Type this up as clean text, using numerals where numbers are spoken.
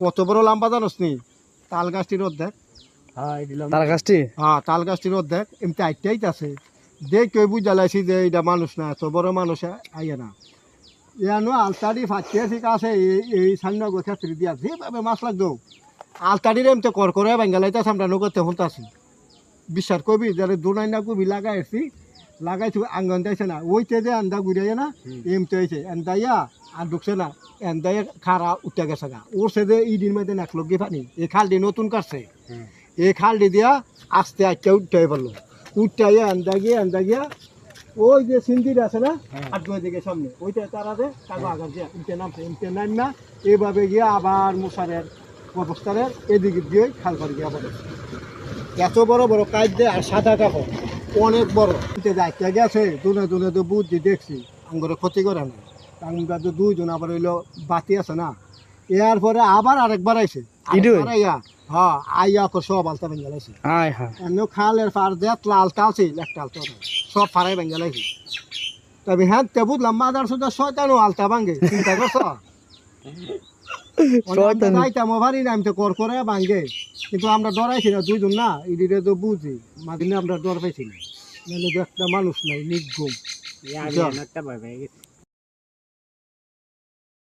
কত বড় লম্বা জানোস নি? তাল গাছটির অর্ধেক। তাল গাছটি হ্যাঁ, তাল গাছটির অর্ধেক এমনি আইটাই আছে। দেখ কেউ বুঝালাইছি যে এটা মানুষ না, এত বড় মানুষ আইয়ে না। ইয়ানো আলতাড়ি ফাটিয়ে ঠিক আছে, এই সামনে ক্ষেত্রে দিয়া যেভাবে মাছ লাগতো আলতাড়ির এমতে কর করে বেঙ্গালাইতে আমরা নগরতে শুনতাছি। বিশ্বাস করবি যারা দোনাই না কবি লাগাইছি লাগাইছি আঙ্গন যাইছে না, ওইতে যে আন্দা ঘুরাইয়া না এমতে হয়েছে এন্দাইয়া আর ঢুকছে না, এন্দাইয়া খারা উঠতে গেছে গা। ওর সে যে ইডির মধ্যে নাক লগে পানি এই খালটি নতুন কাটছে, এই খালটি দিয়া আস্তে আস্তে উঠতে পারলো। উঠতে এন্দা গিয়া ওই যে সিন্দির আছে না আর দুই দিকে সামনে ওইটা তারা যে তাকে আগার দিয়ে উঠতে নামছে, উঠতে নাম না এইভাবে গিয়া আবার মশারের অবস্থানের এদিকে দিয়ে খাল করে গিয়া বলে এত বড় বড় কাজ দেয়। আর সাদা কাপড় অনেক বড় যাইতে গেছে দুনে দুনে তো বুদ্ধি দেখছি আঙ্গরে ক্ষতি করে না। আমরা তো দুইজন আবার হইলো বাতি আছে না, এর পরে আবার আরেকবার আইছে আইয়া হ্যাঁ আইয়া সব আলতা ভেঙে লাইছে। খালের পার যে আলতা আছে একটা আলতা সব ফারাই ভেঙে লাইছে। তবে হ্যাঁ তে বুঝলাম মাদার সুদা শয়তানও আলতা ভাঙ্গে, চিন্তা করছো? যাইতাম ভারি না আমি তো কর করে ভাঙ্গে, কিন্তু আমরা ডরাইছি না দুইজন না, ইডিরে তো বুঝি মাদিনে আমরা ডর পাইছি না, একটা মানুষ নাই নির্গম।